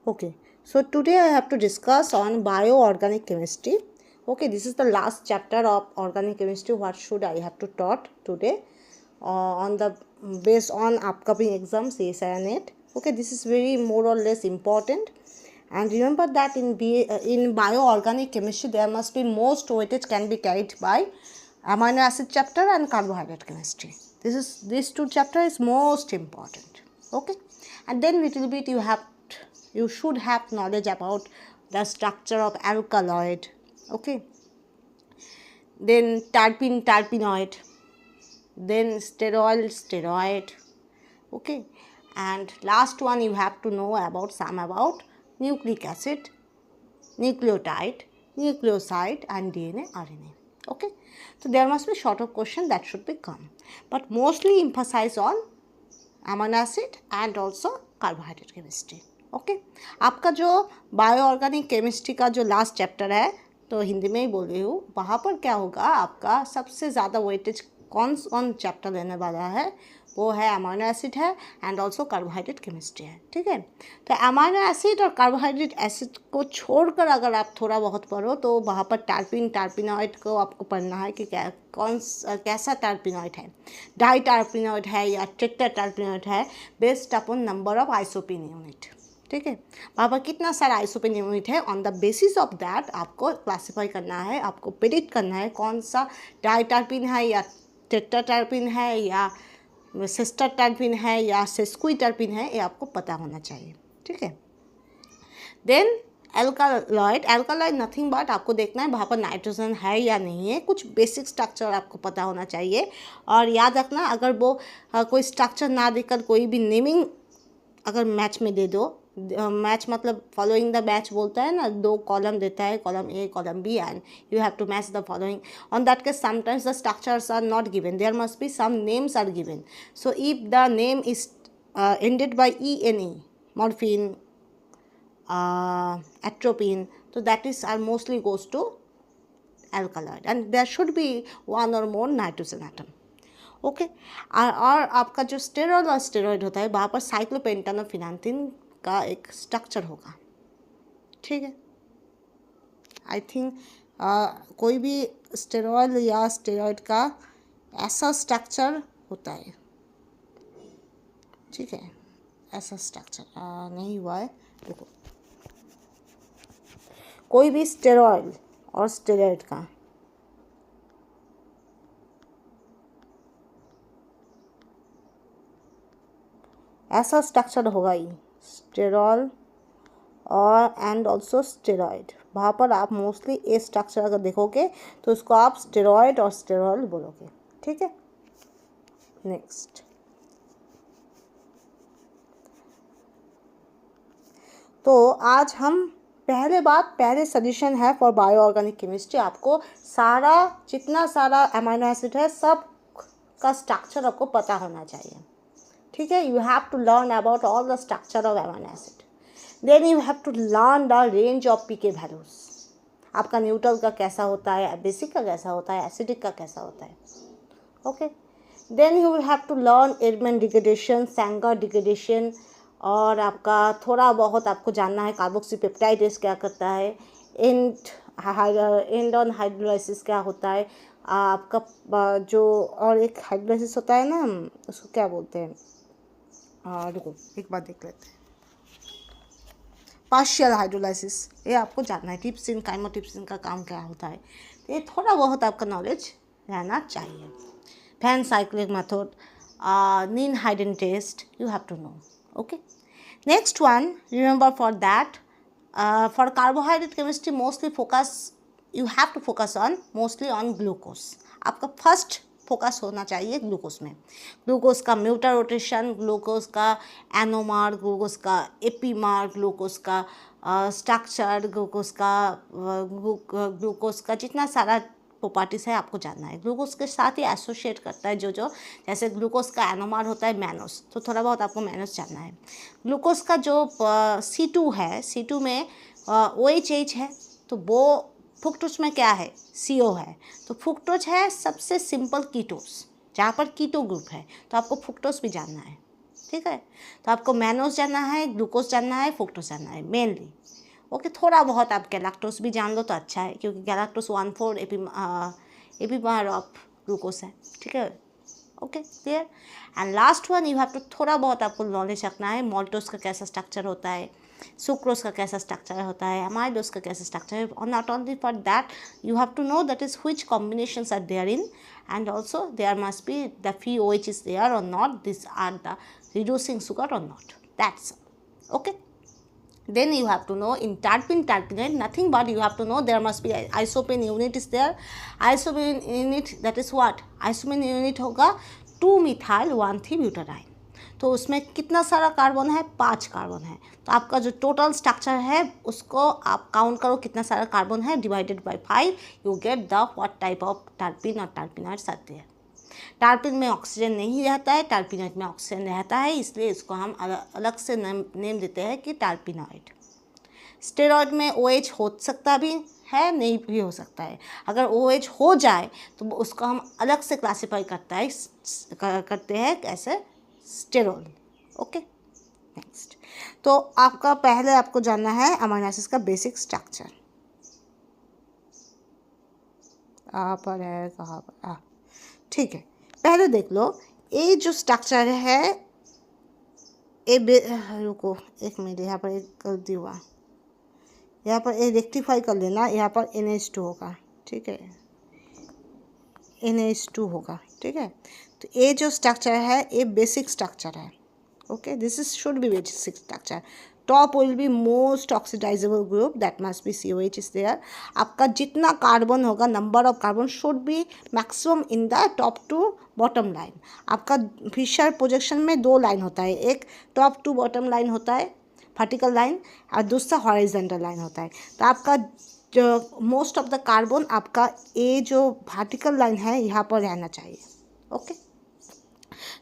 Okay, so today I have to discuss on bioorganic chemistry. Okay, this is the last chapter of organic chemistry. What should I have to taught today on the based on upcoming exams ASI and NET. Okay, this is very more or less important. And remember that in bioorganic chemistry there must be most weightage can be carried by amino acid chapter and carbohydrate chemistry. These two chapter is most important. Okay, and then little bit you should have knowledge about the structure of alkaloid. Okay, then terpenoid, then steroid. Okay, and last one you have to know about nucleic acid, nucleotide, nucleoside and DNA, RNA. Okay, so there must be short of question that should be come, but mostly emphasize on amino acid and also carbohydrate chemistry. Okay आपका जो बायोऑर्गेनिक chemistry का जो last chapter है तो हिंदी में ही बोल रही हूँ, वहाँ पर क्या होगा आपका सबसे ज़्यादा वेटेज कौन चैप्टर लेने वाला है वो है अमाइनो एसिड है एंड ऑल्सो कार्बोहाइड्रेट केमिस्ट्री है. ठीक है, तो अमाइनो एसिड और कार्बोहाइड्रेट एसिड को छोड़कर अगर आप थोड़ा बहुत पढ़ो तो वहाँ पर टर्पिनॉइड को आपको पढ़ना है कि कैसा टर्पिनॉइड है, डाई टर्पिनॉइड है या टेट्रा टर्पिनॉइड है, based upon number of isoprene unit. ठीक है, वहाँ पर कितना सारा आइसोपेन यूनिट है, on the basis of that आपको क्लासीफाई करना है, आपको प्रेडिक्ट करना है कौन सा डाई टर्पिन है या टेट्रा टर्पिन है या सिस्टर टर्पिन है या सेस्क्विटर्पिन है, ये आपको पता होना चाहिए. ठीक है, देन एल्कालॉइड नथिंग बट आपको देखना है वहाँ पर नाइट्रोजन है या नहीं है, कुछ बेसिक स्ट्रक्चर आपको पता होना चाहिए. और याद रखना अगर वो कोई स्ट्रक्चर ना देकर कोई भी नेमिंग अगर मैच में दे दो, मैच मतलब फॉलोइंग द मैच बोलता है ना, 2 कॉलम देता है, column A column B and you have to match the following. On that case sometimes the structures are not given, there must be some names are given. So if the name is ended by ENE, morphine, atropine, so that is mostly goes to alkaloid and there should be one or more nitrogen atom. Okay और आपका जो sterol और steroid होता है वहाँ पर साइक्लोपेंटान और फिनांथिन का एक स्ट्रक्चर होगा. ठीक है, आई थिंक कोई भी स्टेरॉइड या स्टेरॉइड का ऐसा स्ट्रक्चर होता है. ठीक है, ऐसा स्ट्रक्चर नहीं हुआ है. देखो कोई भी स्टेरॉइड और स्टेरॉइड का ऐसा स्ट्रक्चर होगा ही, स्टेरॉल और एंड ऑल्सो स्टेरॉइड. वहाँ पर आप मोस्टली ए स्ट्रक्चर अगर देखोगे तो उसको आप स्टेरॉइड और स्टेरॉल बोलोगे. ठीक है, नेक्स्ट. तो आज हम पहले सजेशन है फॉर बायोऑर्गेनिक केमिस्ट्री, आपको सारा जितना सारा अमाइनो एसिड है सब का स्ट्रक्चर आपको पता होना चाहिए. ठीक है, you have to learn about all the structure of amino acid. Then you have to learn the range of pK values. आपका न्यूट्रल का कैसा होता है, बेसिक का कैसा होता है, एसिडिक का कैसा होता है. Okay, then you will have to learn Edman degradation, Sanger degradation, और आपका थोड़ा बहुत आपको जानना है कार्बोक्सीपेप्टाइडेज क्या करता है, एंड ऑन हाइड्रोलाइसिस क्या होता है, आपका जो और एक हाइड्रोलाइसिस होता है ना, उसको क्या बोलते हैं, रुको एक बार देख लेते हैं. पार्शियल हाइड्रोलाइसिस, ये आपको जानना है. टिप्सिन काइमोटिप्सिन का काम क्या होता है, तो ये थोड़ा बहुत आपका नॉलेज रहना चाहिए. Fan cyclic method, ninhydrin test, you have to know. Okay, next one, remember for that for carbohydrate chemistry mostly focus you have to focus on mostly on glucose. आपका फर्स्ट फोकस होना चाहिए glucose में. Glucose का म्यूटर rotation, glucose का एनोमार, glucose का एपीमार, glucose का structure, glucose का जितना सारा प्रॉपर्टीज है आपको जानना है. ग्लूकोज के साथ ही एसोसिएट करता है जो जैसे ग्लूकोज का एनोमार होता है मैनोस, तो थोड़ा बहुत आपको मैनोस जानना है. ग्लूकोज का जो C2 है, C2 में OH है, तो वो फ्रुक्टोज में क्या है, CO है, तो फ्रुक्टोज है सबसे सिंपल कीटोस, जहाँ पर कीटो ग्रुप है, तो आपको फ्रुक्टोज भी जानना है. ठीक है। तो आपको मैनोज जानना है, ग्लूकोज जानना है, फ्रुक्टोज जानना है मेनली। ओके, थोड़ा बहुत आप गैलेक्टोज भी जान लो तो अच्छा है, क्योंकि गैलेक्टोज 1/4 एपीमार ऑफ ग्लूकोज है, ठीक है। Okay, clear. And last one, you have to थोड़ा बहुत आपको नॉलेज रखना है, मॉल्टोज का कैसा स्ट्रक्चर होता है, सुक्रोज का कैसा स्ट्रक्चर होता है, अमाइलोज का कैसा स्ट्रक्चर है, और not only for that you have to know that is which combinations are there in, and also there must be the free OH is there or not, these are the reducing sugar or not, that's okay. Then you have to know in terpene, nothing but you have to know there must be isoprene unit is there. Isoprene unit, that is what, isoprene unit होगा 2-methyl-1,3-butadiene। तो उसमें कितना सारा carbon है, 5 carbon है। तो आपका जो टोटल स्ट्रक्चर है उसको आप काउंट करो कितना सारा कार्बन है, divided by 5, you get the what type of terpene और टर्पीनॉइड्स आते हैं। टर्पीन में ऑक्सीजन नहीं रहता है, टर्पीनॉइड में ऑक्सीजन रहता है, इसलिए इसको हम अलग से नेम देते हैं कि टर्पीनॉइड। स्टेरॉइड में OH हो सकता भी है, नहीं भी हो सकता है। अगर OH हो जाए तो उसको हम अलग से क्लासीफाई करते हैं कैसे, स्टेरॉल। Okay, next. तो आपका पहले आपको जानना है अमीनो एसिड्स का बेसिक स्ट्रक्चर। कहाँ पर है, कहाँ पर, ठीक है। पहले देख लो, ये जो स्ट्रक्चर है, रुको एक मिनट, यहाँ पर एक गलती हुआ, यहाँ पर ये रेक्टिफाई कर लेना, यहाँ पर NH2 होगा, ठीक है, NH2 होगा, ठीक है। तो ये जो स्ट्रक्चर है ये बेसिक स्ट्रक्चर है। Okay, this is should be basic structure. Top will be most oxidisable group, that must be COH is there. आपका जितना कार्बन होगा, number of carbon should be maximum in the top to bottom line. आपका Fischer projection में 2 line होता है, एक top to bottom line होता है वर्टिकल लाइन, और दूसरा हॉरिजॉन्टल लाइन होता है। तो आपका जो मोस्ट ऑफ द कार्बन आपका ये जो वर्टिकल लाइन है यहाँ पर रहना चाहिए। ओके,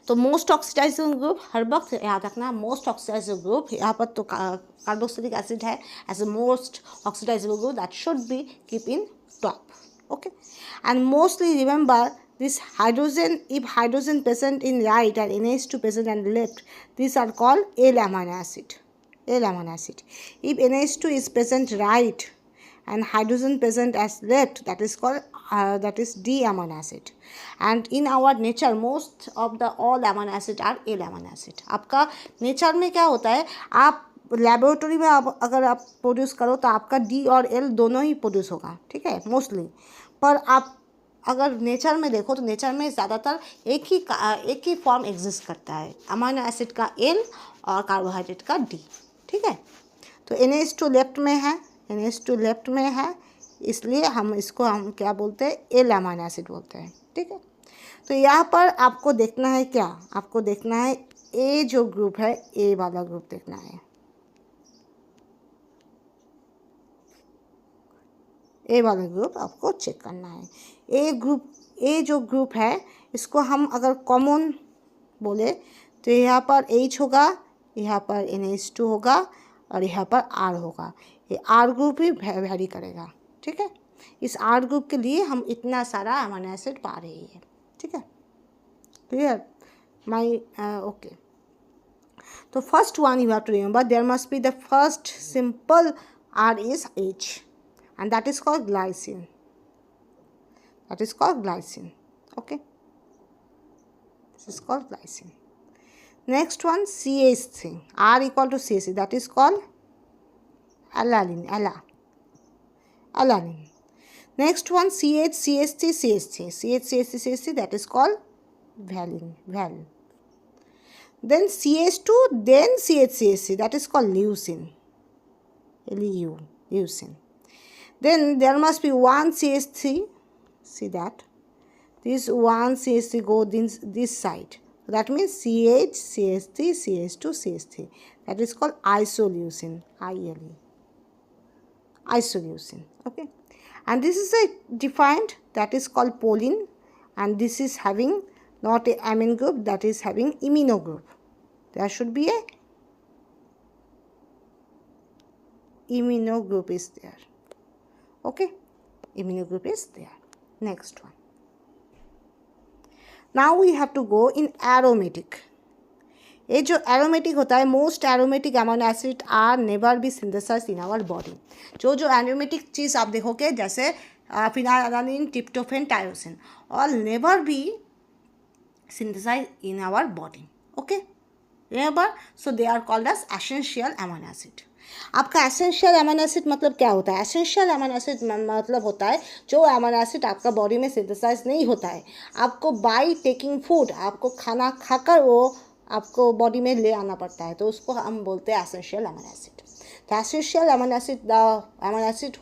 तो मोस्ट ऑक्सीडाइजिंग ग्रुप हर वक्त याद रखना, मोस्ट ऑक्सीडाइजिंग ग्रुप यहाँ पर तो कार्बोक्सिलिक एसिड है as a most oxidisable group, that should be keep in top. Okay, and mostly remember this hydrogen, if hydrogen present in right and NH2 present in left, these are called L-amino acid. L-amino acid. If NH2 is present right and hydrogen present as left, that is called that is D-amino acid. And in our nature, most of the all amino acid are L-amino acid. आपका nature में क्या होता है, आप laboratory में आप अगर आप प्रोड्यूस करो तो आपका D और L दोनों ही प्रोड्यूस होगा, ठीक है, मोस्टली। पर आप अगर नेचर में देखो तो नेचर में ज़्यादातर एक ही फॉर्म एग्जिस्ट करता है, अमीनो एसिड का L और कार्बोहाइड्रेट का D, ठीक है। तो NH2 लेफ्ट में है, NH2 लेफ्ट में है, इसलिए हम क्या बोलते हैं, L अमीनो एसिड बोलते हैं, ठीक है। तो यहाँ पर आपको देखना है क्या, आपको देखना है A जो ग्रुप है, A वाला ग्रुप देखना है, ए वाला ग्रुप आपको चेक करना है। ए जो ग्रुप है इसको हम अगर कॉमन बोले तो यहाँ पर H होगा, यहाँ पर NH2 होगा और यहाँ पर R होगा। ये R ग्रुप ही वेरी करेगा, ठीक है। इस R ग्रुप के लिए हम इतना सारा अमीनो एसिड पा रहे हैं, ठीक है, क्लियर माई ओके। तो first one you have to remember, there must be the first simple R is H, and that is called glycine. That is called glycine. Okay, this is called glycine. Next one, CH3, R equal to CH3, that is called alanine. Alanine. Next one, CH3, that is called valine. Then CH2, then CH3, that is called leucine. Leucine. Then there must be one CH3, see that, this one CH3 go this side, that means CH, CH3, CH2, CH3, that is called isoleucine, ILE, isoleucine, okay. And this is a defined, that is called proline, and this is having not a amine group, that is having imino group. There should be a imino group is there. Okay, imino group is there. Next one. Now we have to go in aromatic. ये जो aromatic होता है, most aromatic amino acid are never be synthesize in our body. जो जो aromatic चीज़ आप देखोगे जैसे phenylalanine, tryptophan, tyrosine, all never be synthesize in our body. Okay, remember, so they are called as essential amino acid. आपका essential amino acid मतलब क्या होता है? एसेंशियल अमीनो एसिड मतलब होता है जो अमीनो एसिड आपका बॉडी में सिंथेसाइज नहीं होता है, आपको बाय टेकिंग फूड, आपको खाना खाकर वो आपको बॉडी में ले आना पड़ता है, तो उसको हम बोलते हैं essential amino acid. The essential amino acid, the amino acid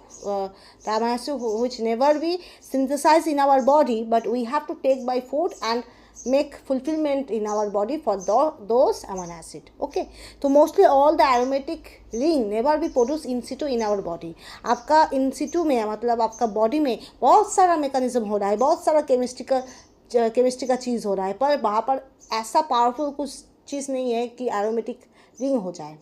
which never be synthesized in our body, but we have to take by food and make fulfillment in our body for those amino acid. Okay, so mostly all the aromatic ring never be produced in situ in our body. आपका in situ में मतलब आपका body में बहुत सारा mechanism हो रहा है, बहुत सारा केमिस्ट्री का चीज़ हो रहा है, पर वहाँ पर ऐसा पावरफुल कुछ चीज़ नहीं है कि एरोमेटिक रिंग हो जाए।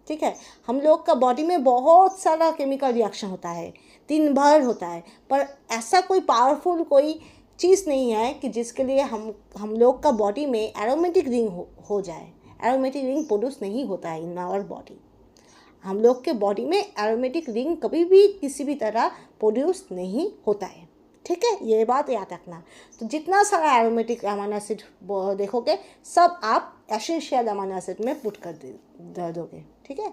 ठीक है, हम लोग का बॉडी में बहुत सारा केमिकल रिएक्शन होता है, दिन भर होता है, पर ऐसा कोई पावरफुल कोई चीज़ नहीं है कि जिसके लिए हम लोग का बॉडी में एरोमेटिक रिंग हो जाए। एरोमेटिक रिंग प्रोड्यूस नहीं होता है इन आवर बॉडी। हम लोग के बॉडी में एरोमेटिक रिंग कभी भी किसी भी तरह प्रोड्यूस नहीं होता है। ठीक है, ये बात याद रखना। तो जितना सारा एरोमेटिक अमीनो एसिड देखोगे सब आप एसेंशियल अमीनो एसिड में पुट कर दोगे। ठीक है,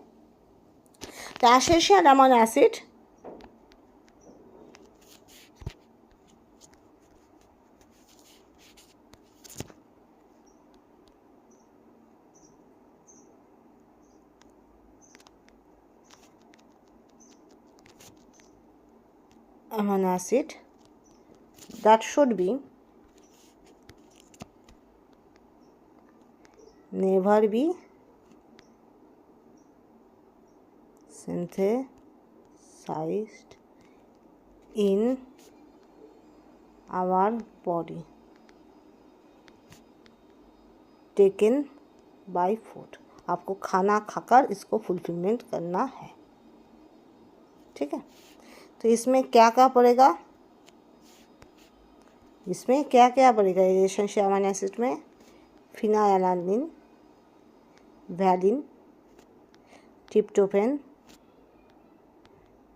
तो essential amino acid that should be never be synthesized in our body taken by food। आपको खाना खाकर इसको फुलफिलमेंट करना है। ठीक है, तो इसमें क्या क्या पड़ेगा? इसमें क्या क्या पड़ेगा एसेंशियल अमीनो एसिड में? Phenylalanine, valine, tryptophan,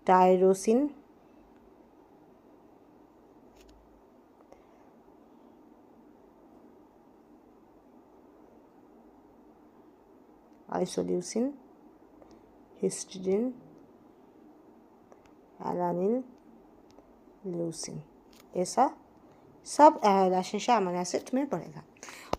tyrosine, isoleucine, histidine, alanine, leucine, ऐसा सब एसेंशियल अमीनो एसिड में पड़ेगा।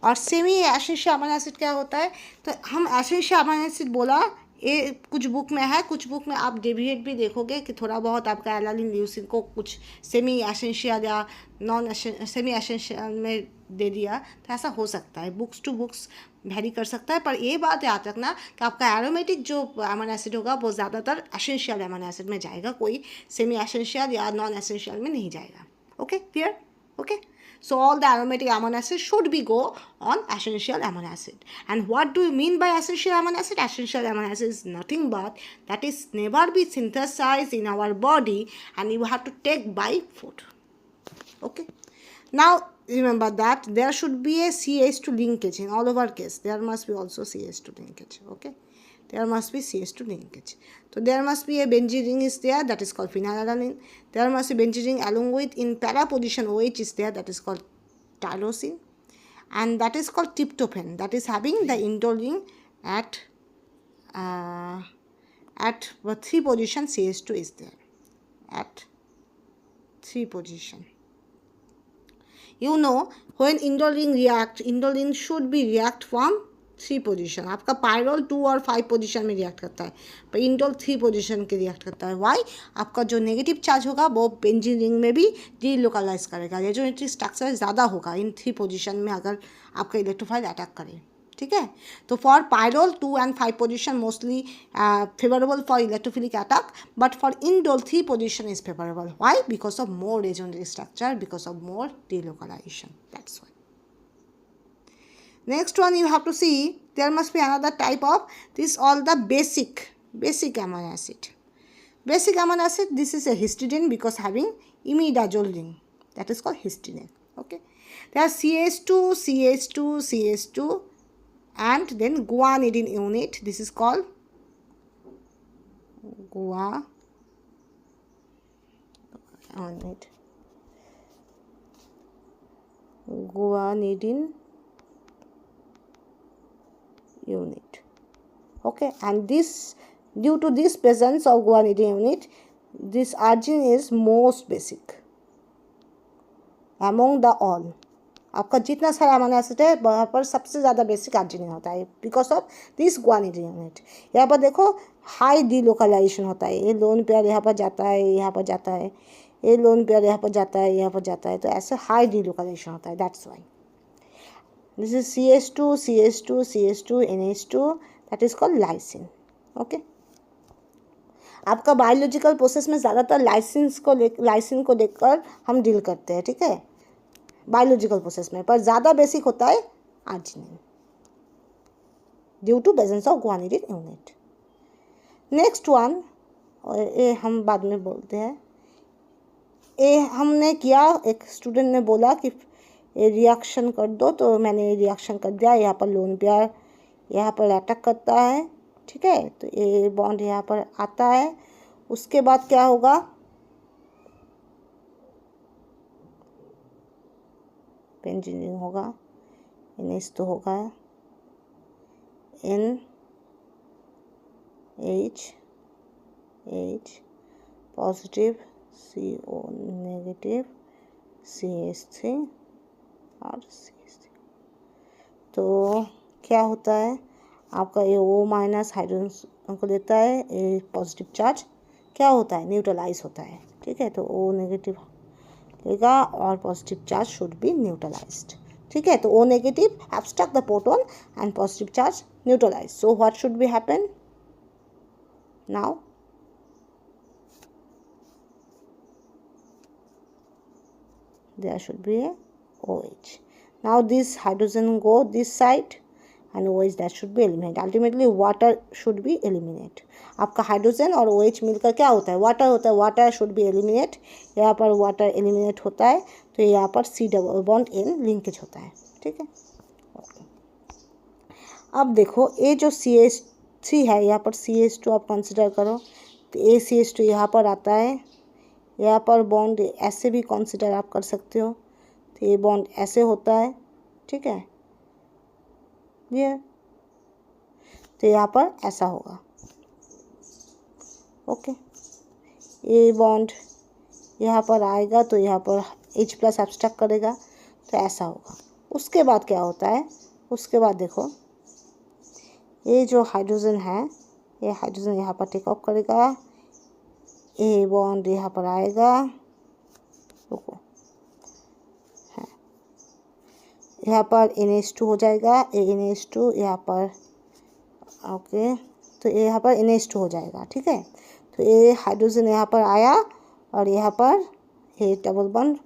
और सेमी एसेंशियल अमीनो एसिड क्या होता है? तो हम एसेंशियल अमीनो एसिड बोला, ये कुछ बुक में है, कुछ बुक में आप डेविएट भी देखोगे कि थोड़ा बहुत आपका एलानिन, ल्यूसिन को कुछ सेमी एसेंशियल या नॉन सेमी एसेंशियल में दे दिया, तो ऐसा हो सकता है, बुक्स टू बुक्स वेरी कर सकता है। पर ये बात याद रखना कि आपका एरोमेटिक जो अमीनो एसिड होगा वो ज़्यादातर एसेंशियल अमीनो एसिड में जाएगा, कोई सेमी एसेंशियल या नॉन एसेंशियल में नहीं जाएगा। Okay, clear? Okay, so all the aromatic amino acids should be go on essential amino acid. And what do you mean by essential amino acid? Essential amino acid is nothing but that is never be synthesized in our body and you have to take by food. Okay, now remember that there should be a CH2 linkage in all of our case. There must be also CH2 linkage. Okay, there must be CH2 linkage. So there must be a benzene ring is there, that is called phenylalanine. There must be benzene ring along with in para position OH is there, that is called tyrosin, and that is called tryptophan, that is having the indole ring at 3 position. CH2 is there at 3 position. You know, when indole ring react, indole ring should be react from 3 position. आपका pyrrole 2 और 5 position में react करता है, पर indole 3 position के react करता है। Y? आपका जो नेगेटिव चार्ज होगा वो बेंजीन रिंग में भी डीलोकलाइज करेगा, रेजोनेटिव स्ट्रक्चर ज़्यादा होगा इन 3 पोजीशन में अगर आपका इलेक्ट्रोफाइल अटैक करे। ठीक है, तो for pyrrole 2 and 5 position mostly favourable for electrophilic attack, but for indole 3 position is favourable. Why? Because of more resonative structure, because of more delocalization, that's why. Next one you have to see, there must be another type of this, all the basic amino acid. Basic amino acid, this is a histidine because having imidazole ring, that is called histidine. Okay, there are CH2, CH2, CH2, and then guanidine unit, this is called guanidine unit. Okay, and this, due to this presence of guanidine unit, this arginine is most basic among the all. आपका जितना सारा amino acid है वहाँ पर सबसे ज़्यादा basic arginine होता है because of this guanidine unit. यहाँ पर देखो हाई डीलोकलाइजेशन होता है. ये लोन पेयर यहाँ पर जाता है, यहाँ पर जाता है, ये लोन पेयर यहाँ पर जाता है, यहाँ पर जाता है, तो ऐसे हाई डीलोकलाइजेशन होता है. That's why this is CH2 CH2 CH2 NH2, that is called lysine. Okay, आपका बायोलॉजिकल प्रोसेस में ज़्यादातर लाइसिन को देखकर हम डील करते हैं. ठीक है, बायोलॉजिकल प्रोसेस में, पर ज़्यादा बेसिक होता है arginine due to presence of guanidine unit. Next one, और ये हम बाद में बोलते हैं. ये हमने किया, एक स्टूडेंट ने बोला कि ये रिएक्शन कर दो, तो मैंने ये रिएक्शन कर दिया. यहाँ पर लोन पेयर यहाँ पर अटैक करता है. ठीक है, तो ये बॉन्ड यहाँ पर आता है. उसके बाद क्या होगा, पेंजिनिंग होगा, NH तो होगा, NH positive, CO negative, CH3 और CH3. तो क्या होता है, आपका ये O माइनस हाइड्रोजन को देता है, ये पॉजिटिव चार्ज क्या होता है, न्यूट्रलाइज होता है. ठीक है, तो O नेगेटिव लेगा और positive charge should be neutralised. ठीक है, तो O negative abstract the proton and positive charge neutralise. So what should be happen now, there should be a OH. Now this hydrogen go this side and OH that should be eliminated. Ultimately water should be eliminated. आपका hydrogen और OH मिलकर क्या होता है, water होता है. Water should be eliminate. यहाँ पर वाटर एलिमिनेट होता है, तो यहाँ पर C double bond N linkage होता है. ठीक है, ओके. अब देखो ये जो CH3 है, यहाँ पर CH2 आप कंसिडर करो, तो ये CH2 यहाँ पर आता है. यहाँ पर बॉन्ड ऐसे भी कंसिडर आप कर सकते हो, तो ये बॉन्ड ऐसे होता है. ठीक है, ये तो यहाँ पर ऐसा होगा. ओके, ये बॉन्ड यहाँ पर आएगा, तो यहाँ पर H प्लस एब्स्ट्रैक्ट करेगा, तो ऐसा होगा. उसके बाद क्या होता है, उसके बाद देखो ये जो हाइड्रोजन है, ये हाइड्रोजन यहाँ पर टेक ऑफ करेगा, ये बॉन्ड यहाँ पर आएगा. रुको, हाँ, यहाँ पर NH2 हो जाएगा, NH2 यहाँ पर. ओके, तो ये यहाँ पर NH2 हो जाएगा. ठीक है, तो ये हाइड्रोजन यहाँ पर आया और यहाँ पर ये डबल बॉन्ड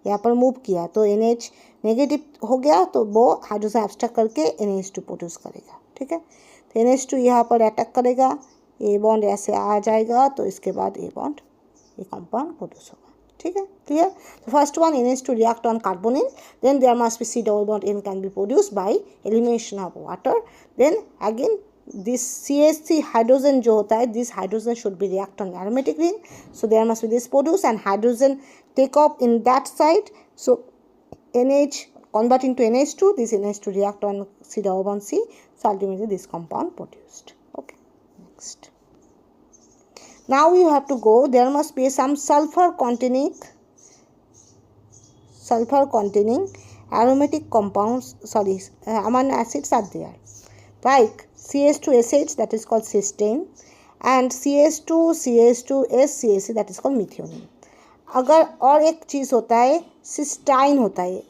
यहाँ पर मूव किया, तो NH नेगेटिव हो गया, तो वो हाइड्रोजन एब्स्ट्रैक्ट करके NH2 प्रोड्यूस करेगा. ठीक है, तो NH2 यहाँ पर अटैक करेगा, ये बॉन्ड ऐसे आ जाएगा, तो इसके बाद ये बॉन्ड, ये कंपाउंड प्रोड्यूस होगा. ठीक है, क्लियर. तो first one NH2 react on carbonyl, then there must be C double bond N can be produce by elimination of water. Then again this CH3 hydrogen जो होता है, this hydrogen should be react on aromatic ring, so there must be this produce and hydrogen take off in that side, so NH convert into NH2, this NH2 react on C double bond C, so ultimately this compound produced. Okay, next. Now you have to go, there must be some sulfur containing aromatic compounds, sorry, amino acids are there, like CH2SH, that is called cysteine, and CH2CH2S CH, that is called methionine. अगर और एक चीज़ होता है, cysteine होता है.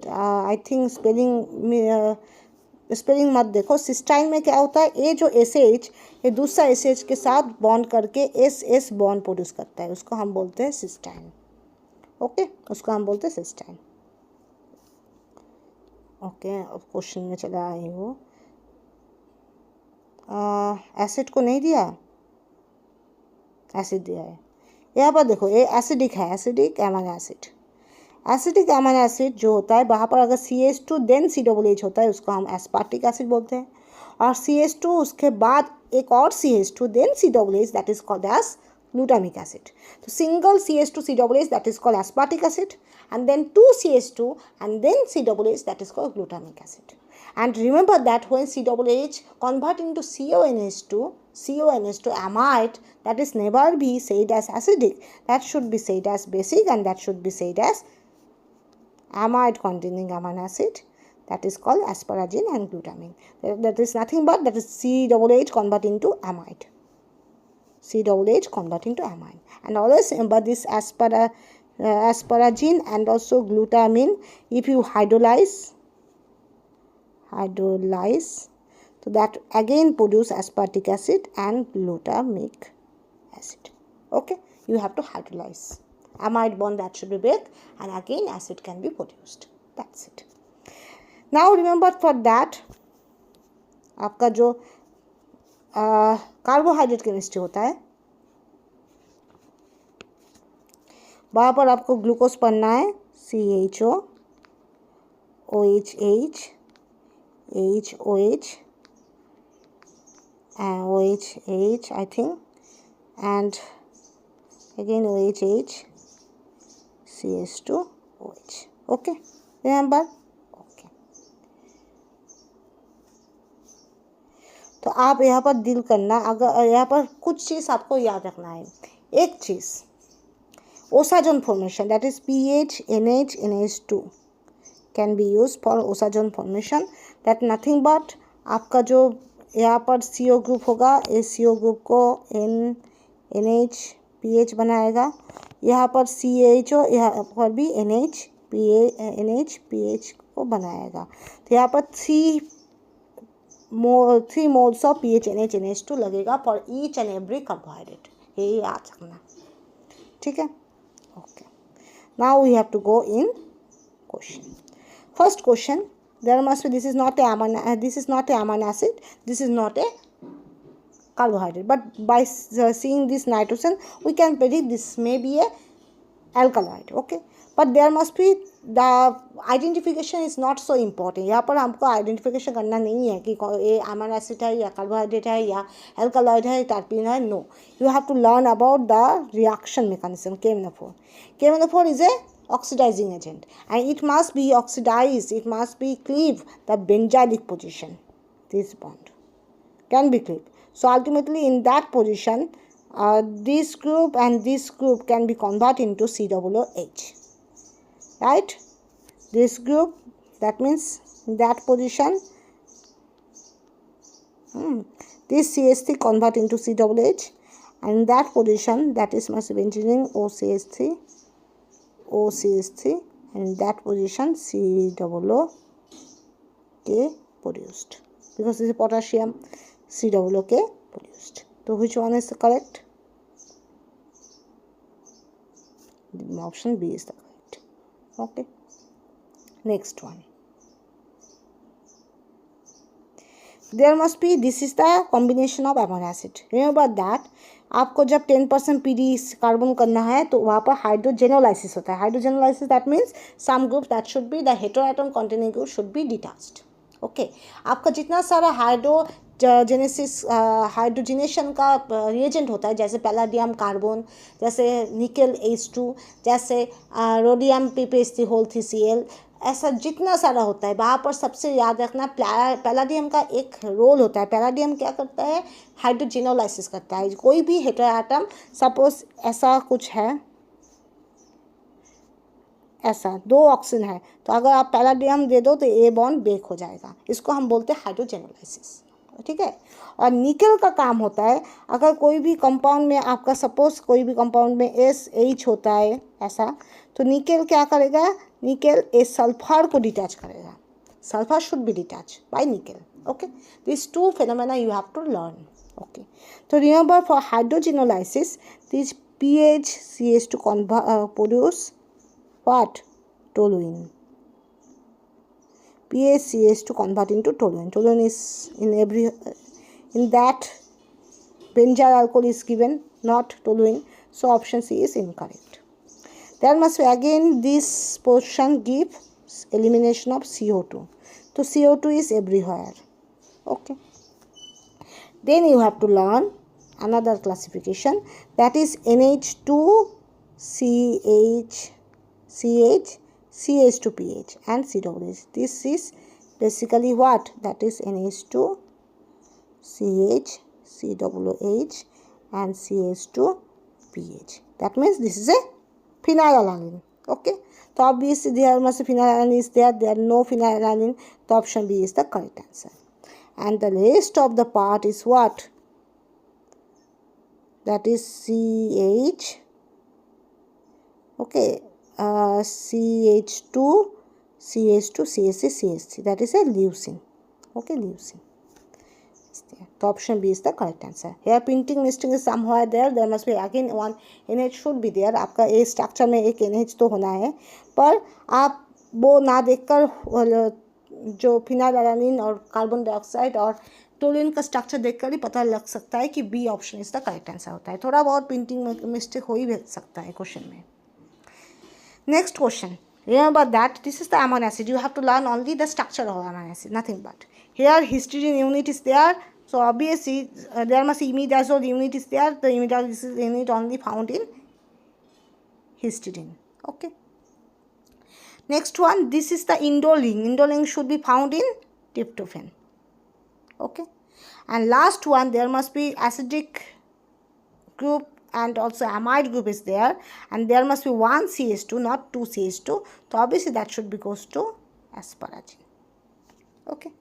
I think spelling मत देखो. Cysteine में क्या होता है, ये जो SH, ये दूसरा SH के साथ बॉन्ड करके SS बॉन्ड प्रोड्यूस करता है, उसको हम बोलते हैं सिस्टाइन. ओके, उसको हम बोलते हैं सिस्टाइन. ओके, अब क्वेश्चन में चला आई वो एसिड को नहीं दिया, एसिड दिया है. यहाँ पर देखो ये एसिडिक है, acidic amino acid. Acetic amino acid जो होता है वहाँ पर अगर CH2 देन COOH होता है उसको हम एस्पार्टिक एसिड बोलते हैं, और CH2 उसके बाद एक और CH2 then COOH that is called as glutamic acid. So single CH2 COOH that is called aspartic acid, and then 2 CH2 and then COOH that is called glutamic acid. And remember that when COOH convert into CONH2 amide, that is never be said as acidic, that should be said as basic, and that should be said as amide containing amino acid, that is called asparagine and glutamine. That is nothing but that is COOH convert into amide. COOH converting to amine. And always remember this asparagine and also glutamine, if you hydrolyze, so that again produce aspartic acid and glutamic acid. Okay, you have to hydrolyze. Amide bond that should be break, and again acid can be produced. That's it. Now remember for that आपका जो carbohydrate chemistry होता है वहाँ पर आपको glucose पढ़ना है CHO, OHH, HOH, OHH I think, and again OHH, CH2OH. Okay, remember? Okay. तो आप यहाँ पर डील करना, अगर यहाँ पर कुछ चीज़ आपको याद रखना है. एक चीज़ osazone formation, that is PH, NH, NH2 can be used for osazone formation. that nothing but आपका जो यहाँ पर CO ग्रुप होगा, इस CO ग्रुप को NH PH बनाएगा. यहाँ पर CHO, यहाँ पर भी NH PH को बनाएगा. तो यहाँ पर 3 moles of PH NH NH2 लगेगा for each and every carbohydrate. ये याद रखना, ठीक है. Okay. Now we have to go in question. First question, there must be, this is not a amino acid, this is not a carbohydrate, but by seeing this nitrogen we can predict this may be a alkaloid. Okay, but there must be, the identification is not so important. यहाँ पर हमको identification करना नहीं है कि ये amino acid है या कार्बोहाइड्रेट है या एल्कलॉइड है, टर्पीन है. No, you have to learn about the reaction mechanism. KMNO4 is a oxidizing agent, and it must be oxidized, it must be cleave the benzylic position. This bond can be cleaved. So ultimately in that position, this group and this group can be converted into COOH. Right? This group, that means in that position, this CH3 convert into COOH, and in that position, that is must be benzene OCH3, and in that position COOH produced, because this is potassium, COOH produced. So which one is correct? The option B is the correct. Okay, next one. There must be, this is the combination of amino acid. Remember that आपको जब 10% PD carbon करना है तो वहाँ पर hydrogenolysis होता है. Hydrogenolysis that means some group that should be the heteroatom containing group should be detached. Okay, आपका जितना सारा हाइड्रोजिनेशन का रिएजेंट होता है, जैसे पैलाडियम कार्बन, जैसे निकेल H2, जैसे रोडियम PPHC3Cl, ऐसा जितना सारा होता है वहाँ पर सबसे याद रखना पैलाडियम का एक रोल होता है. पैलाडियम क्या करता है? हाइड्रोजिनोलाइसिस करता है. कोई भी हेटेरोएटम, सपोज ऐसा कुछ है, ऐसा 2 ऑक्सीजन है, तो अगर आप पैलाडियम दे दो तो ए बॉन्ड ब्रेक हो जाएगा. इसको हम बोलते हैं हाइड्रोजेनोलाइसिस. ठीक है. और निकेल का काम होता है, अगर कोई भी कंपाउंड में आपका सपोज कोई भी कंपाउंड में SH होता है ऐसा, तो निकेल क्या करेगा? निकेल इस सल्फर को डिटैच करेगा. Sulphur should be detach by nickel. Okay, this 2 phenomena you have to learn. Okay, so remember for hydrogenolysis, this PHCH2 produce what? Toluene. PHCH2 convert into toluene. Toluene is in that benzyl alcohol is given, not toluene. So option C is incorrect. There must be again this portion give elimination of CO2. So CO2 is everywhere. Okay. Then you have to learn another classification, that is NH2 CH CH2pH and COOH. This is basically what? That is NH2 CH COOH and CH2pH. That means this is a phenylalanine. Okay. So obviously there must be phenylalanine is there. There are no phenylalanine. So option B is the correct answer. And the rest of the part is what? That is CH. Okay. CH2, CH2, CH3, CH3. That is a leucine. Okay, leucine. So option B is the correct answer. Here printing mistake is somewhere there. There must be again one NH should be there. आपका A structure में एक NH तो होना है, पर आप वो ना देखकर जो फिनाइलएलानिन और कार्बन डाइऑक्साइड और टोलिन का स्ट्रक्चर देखकर ही पता लग सकता है कि B option is the correct answer होता है. थोड़ा बहुत प्रिंटिंग मिस्टेक हो ही सकता है क्वेश्चन में. Next question. Remember that this is the amino acid. You have to learn only the structure of amino acid, nothing but. Here histidine unit is there. So obviously there must be imidazole unit is there. The imidazole unit only found in histidine. Okay. Next one, this is the indole. Indole should be found in tryptophan. Okay. And last one, there must be acidic group and also amide group is there, and there must be one CH2, not two CH2. So obviously that should be goes to asparagine. Okay.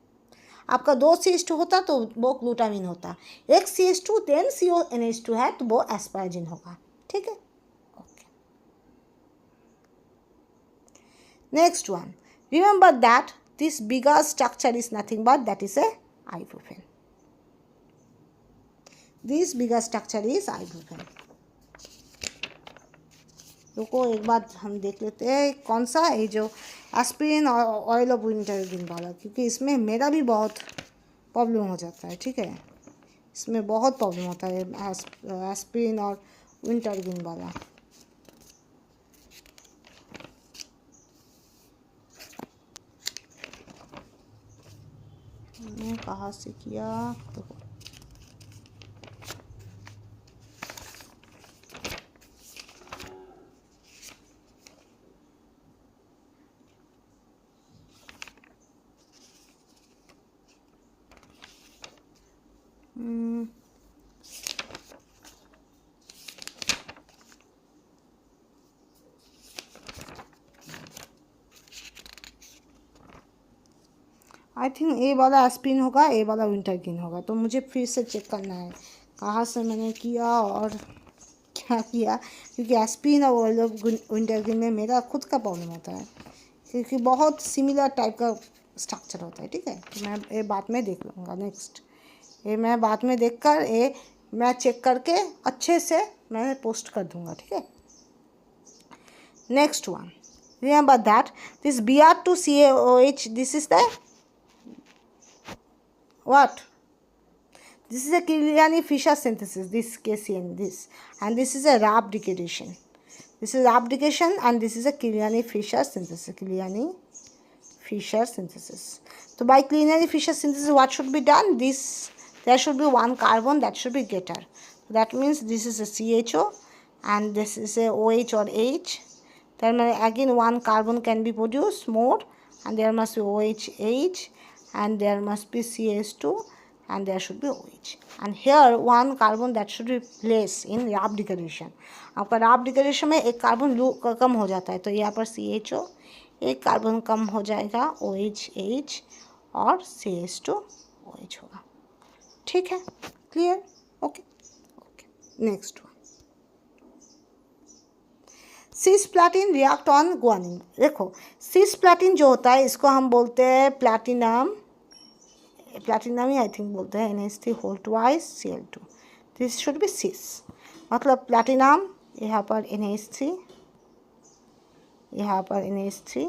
आपका दो CH2 होता तो वो glutamine होता, एक CH2 then CONH2 है तो वो एस्पाराजिन होगा. ठीक है. Okay. Next one. Remember that this bigger structure is nothing but that is a ibuprofen. This bigger structure is ibuprofen. रुको एक बार हम देख लेते हैं कौन सा है जो एस्पिरिन और ऑयल ऑफ विंटरगिन वाला, क्योंकि इसमें मेरा भी बहुत प्रॉब्लम हो जाता है. ठीक है, इसमें बहुत प्रॉब्लम होता है एस्पिरिन और विंटरगिन वाला. मैंने कहाँ से किया तो आई थिंक ए वाला एस्पिरिन होगा, ए वाला विंटरगिन होगा. तो मुझे फिर से चेक करना है कहाँ से मैंने किया और क्या किया, क्योंकि एस्पिरिन और विंटरगिन में मेरा खुद का प्रॉब्लम होता है, क्योंकि बहुत सिमिलर टाइप का स्ट्रक्चर होता है. ठीक है, तो मैं ये बाद में देख लूँगा. नेक्स्ट ये मैं बाद में देख कर ये मैं चेक करके अच्छे से मैं पोस्ट कर दूँगा. ठीक है. Next one. Remember that this Br2CaOH, this is the what? This is a Kiliani-Fisher synthesis, this KCN, this. And this is a RAB degradation. This is RAB degradation and this is a Kiliani-Fisher synthesis. Kiliani-Fisher synthesis. So by Kiliani-Fisher synthesis, what should be done? There should be one carbon that should be getter. So that means this is a CHO and this is a OH or H. Then again one carbon can be produced more, and there must be OH, and there must be CH2 and there should be OH. And here one carbon that should be placed in RAB degradation. आपका RAB degradation में एक carbon कम हो जाता है, तो यहाँ पर CHO एक कार्बन कम हो जाएगा, OH और CH2 OH होगा. ठीक है, clear. Okay. Next one. Cisplatin react on guanine. देखो सिस्प्लैटिन जो होता है इसको हम बोलते हैं प्लैटिनम ही आई थिंक बोलते हैं NH3/2Cl2. दिस शुड बी सिस, मतलब प्लैटिनम यहाँ पर NH3, यहाँ पर NH3,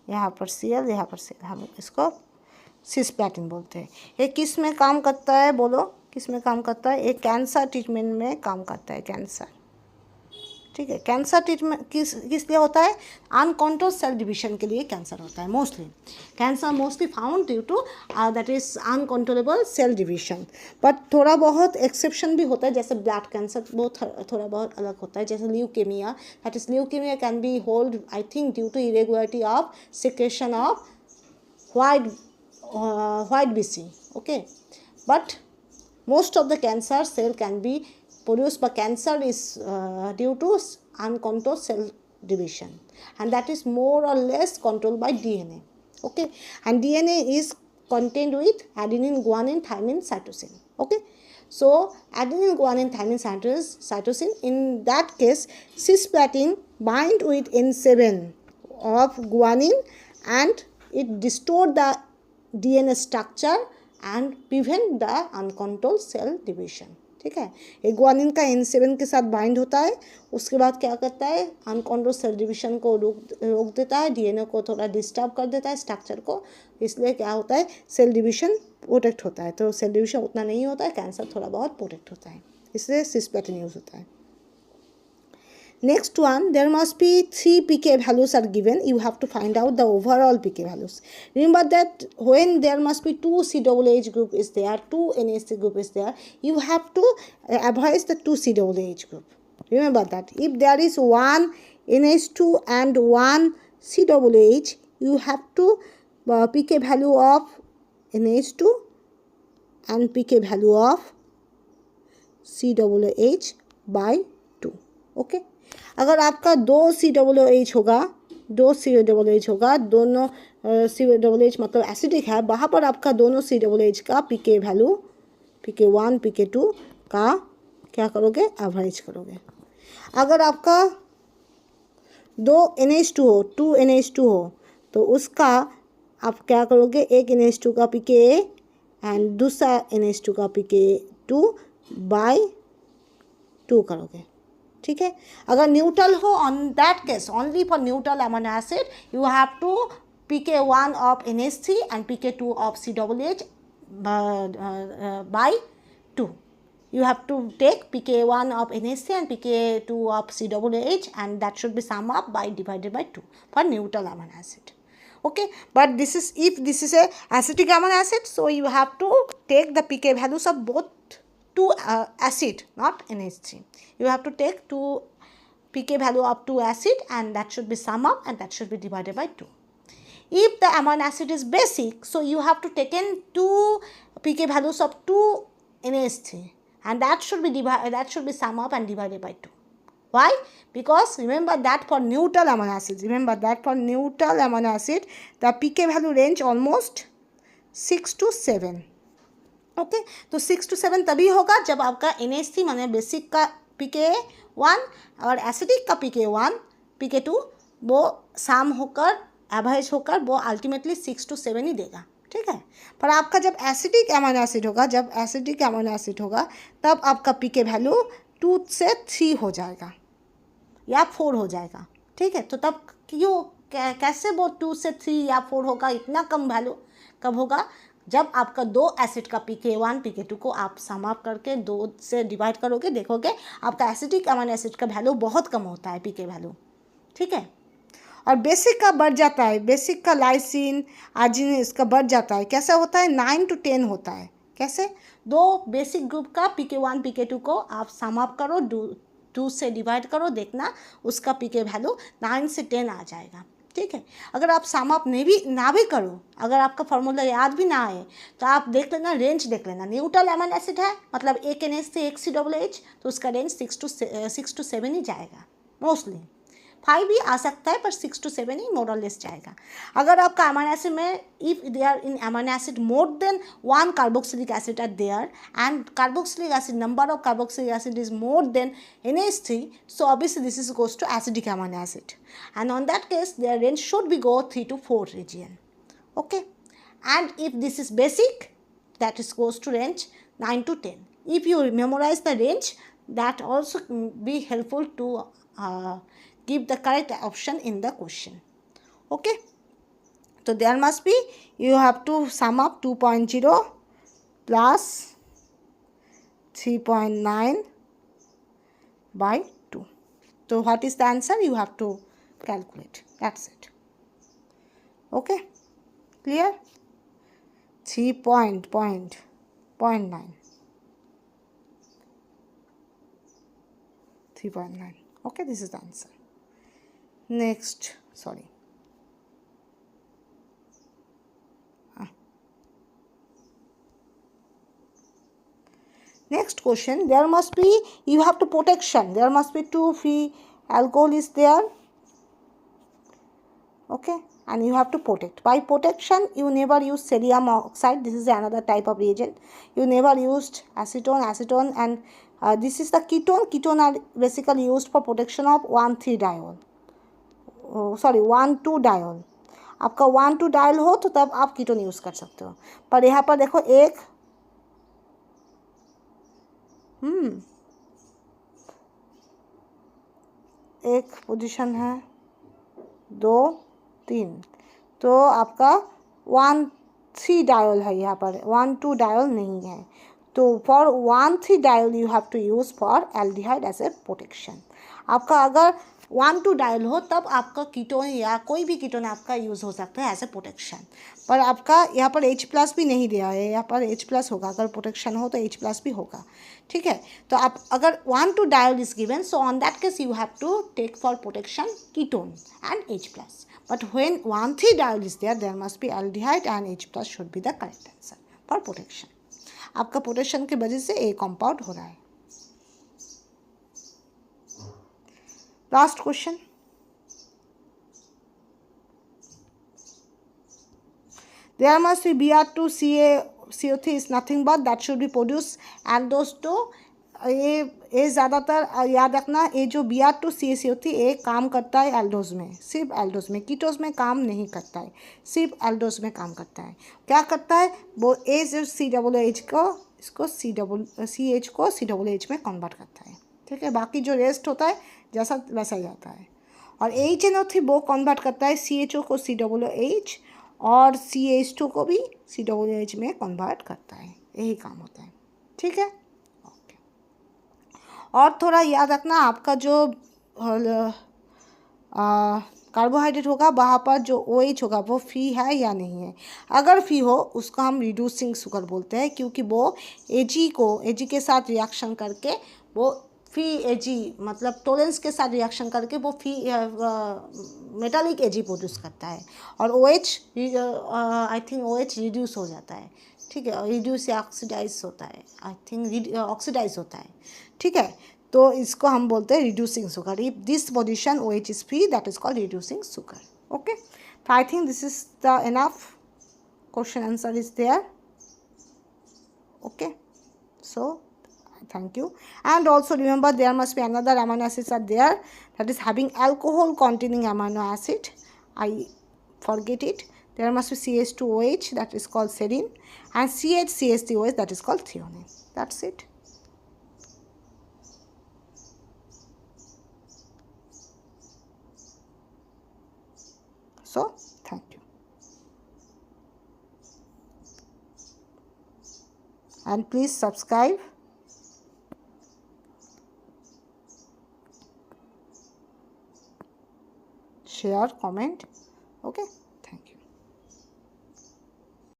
यहाँ पर Cl, यहाँ पर Cl. हम इसको सिस्प्लैटिन बोलते हैं. ये किस में काम करता है बोलो, किस में काम करता है? ये कैंसर ट्रीटमेंट में काम करता है, कैंसर. ठीक है। कैंसर ट्रीटमेंट किस लिए होता है? अनकंट्रोल सेल डिवीजन के लिए कैंसर होता है mostly. Cancer mostly found due to that is uncontrollable cell division. But थोड़ा बहुत एक्सेप्शन भी होता है, जैसे ब्लड कैंसर वो थोड़ा बहुत अलग होता है, जैसे leukaemia, that is leukaemia can be hold I think due to irregularity of secretion of white BC. Okay, but most of the cancer cell can be produced, but cancer is due to uncontrolled cell division, and that is more or less controlled by DNA. Okay, and DNA is contained with adenine, guanine, thymine, cytosine. Okay, so adenine, guanine, thymine, cytosine, in that case cisplatin bind with N7 of guanine and it distort the DNA structure and prevent the uncontrolled cell division. ठीक है, एक guanine का N7 के साथ bind होता है, उसके बाद क्या करता है, अनकंट्रोल सेल डिवीजन को रोक देता है, डीएनए को थोड़ा डिस्टर्ब कर देता है स्ट्रक्चर को, इसलिए क्या होता है, सेल डिवीजन प्रोटेक्ट होता है। तो सेल डिवीजन उतना नहीं होता है, कैंसर थोड़ा बहुत प्रोटेक्ट होता है, इसलिए सिस्प्लेटिन यूज होता है। Next one, there must be 3 pK values are given. You have to find out the overall pK values. Remember that when there must be 2 COOH group is there, 2 NH3 group is there, you have to average the 2 COOH group. Remember that. If there is 1 NH2 and 1 COOH, you have to pK value of NH2 and pK value of COOH by 2. Okay. अगर आपका 2 COOH होगा, 2 COOH होगा, दोनों COOH मतलब acidic है, वहाँ पर आपका दोनों COOH का pK वैल्यू pK1 pK2 का क्या करोगे, एवरेज करोगे। अगर आपका 2 NH2 हो, 2 NH2 हो, तो उसका आप क्या करोगे, एक NH2 का pK एंड दूसरा NH2 का pK2 बाय 2 करोगे। ठीक है, अगर न्यूट्रल हो, on that case only for neutral amino acid you have to pK1 ऑफ NH3 एंड pK2 ऑफ COOH by 2. You have to take pK1 of NH3 and pK2 of COOH and that should be sum up by divided by 2 for neutral amino acid. Okay, but this is if this is a acidic amino acid, so you have to take the pK values of both two acid, not NH3. You have to take 2 pK value of 2 acid and that should be sum up and that should be divided by 2. If the amino acid is basic, so you have to take in 2 pK values of 2 NH3 and that should be sum up and divided by 2. Why? Because remember that for neutral amino acids, the pK value range almost 6 to 7. Okay, तो 6 to 7 तभी होगा जब आपका NH3 माने basic का pK1 और acidic का pK1 pK2 वो साम होकर एवरेज होकर वो अल्टीमेटली 6 to 7 ही देगा। ठीक है, पर आपका जब एसिडिक अमीनो एसिड होगा तब आपका pK वैल्यू 2 से 3 हो जाएगा या 4 हो जाएगा। ठीक है, तो तब क्यों कैसे वो 2 से 3 या 4 होगा, इतना कम वैल्यू कब होगा, जब आपका 2 एसिड का pK1 pK2 को आप सम अप करके 2 से डिवाइड करोगे, देखोगे आपका एसिडिक अमीनो एसिड का वैल्यू बहुत कम होता है pK वैल्यू। ठीक है, और बेसिक का बढ़ जाता है, बेसिक का लाइसिन आर्जिनिन इसका बढ़ जाता है। कैसे होता है, 9 to 10 होता है। कैसे, 2 बेसिक ग्रुप का pK1 pK2 को आप सम अप करो, 2 से डिवाइड करो, देखना उसका pK वैल्यू 9 से 10 आ जाएगा। ठीक है, अगर आप सम अप ना भी करो, अगर आपका फॉर्मूला याद भी ना आए तो आप देख लेना, रेंज देख लेना। न्यूट्रल अमीनो एसिड है मतलब एक NH से एक COOH, तो उसका रेंज 6 to 7 ही जाएगा, मोस्टली 5 भी आ सकता है पर 6 to 7 ही मोर और लेस जाएगा। अगर आपका अमीनो एसिड में if they are in amino acid more than 1 carboxylic acid are there and carboxylic acid number of carboxylic acid is more than NH3, so obviously this is goes to acidic amino acid and on that case their range should be go 3 to 4 region. Okay, and if this is basic, that is goes to range 9 to 10. If you memorize the range, that also be helpful to give the correct option in the question. Okay, so there must be, you have to sum up 2.0 plus 3.9 by 2. So what is the answer? You have to calculate. That's it. Okay, clear? 3.9. Okay, this is the answer. Next, sorry. Next question, there must be, you have to protection. There must be 2 free alcohol is there. Okay, and you have to protect. By protection, you never use cerium oxide. This is another type of reagent. You never used acetone, and this is the ketone. Ketone are basically used for protection of 1,3-diol. Sorry one two diol. आपका one two diol हो तो तब आप ketone use कर सकते हो. पर यहाँ पर देखो एक पोजीशन है, 2, 3, तो आपका 1,3-डायोल है यहाँ पर, 1,2-डायोल नहीं है. तो फॉर 1,3-डायोल you have to use for aldehyde as a protection. आपका अगर 1,2-डायोल हो तब आपका कीटोन या कोई भी कीटोन आपका यूज़ हो सकता है एज ए प्रोटेक्शन. पर आपका यहाँ पर H+ भी नहीं दिया है, यहाँ पर H+ होगा. अगर प्रोटेक्शन हो तो H+ भी होगा. ठीक है, तो आप अगर one two diol is given, so on that case you have to take for protection ketone and H+. But when 1,3-डायोल is there must be aldehyde and H+ should be the correct answer for protection. आपका protection की वजह से ए compound हो रहा है. Last question. There must be Br2CaCO3 is nothing but that should be produced. and दोस्तों ये ज़्यादातर याद रखना, ये जो Br2CaCO3 ये काम करता है एल्डोज में, सिर्फ एल्डोज में. कीटोज में काम नहीं करता है, सिर्फ एल्डोज में काम करता है. क्या करता है वो, ए जो COOH को इसको CH को COOH में कन्वर्ट करता है. ठीक है, बाकी जो रेस्ट होता है जैसा वैसा ही आता है. और HNO3 वो कन्वर्ट करता है CHO को COOH और CH2 को भी COOH में कन्वर्ट करता है. यही काम होता है. ठीक है, ओके. और थोड़ा याद रखना, आपका जो कार्बोहाइड्रेट होगा वहाँ पर जो OH होगा वो फ्री है या नहीं है. अगर फ्री हो उसको हम रिड्यूसिंग शुगर बोलते हैं, क्योंकि वो AG के साथ रिएक्शन करके वो फ्री AG मतलब टोलेंस के साथ रिएक्शन करके वो फ्री मेटालिक AG प्रोड्यूस करता है. और OH I think OH reduce हो जाता है. ठीक है, रिड्यूस या ऑक्सीडाइज होता है, आई थिंक ऑक्सीडाइज होता है. ठीक है, तो इसको हम बोलते हैं reducing sugar. If this position OH is free that is called reducing sugar. Okay, तो I think this is the enough. Question answer is there. Okay, so thank you. And also remember there must be another amino acids are there that is having alcohol containing amino acid. I forget it. There must be CH2OH that is called serine and CH-CH3OH that is called threonine. That's it. So thank you. And please subscribe. Share, comment. Okay.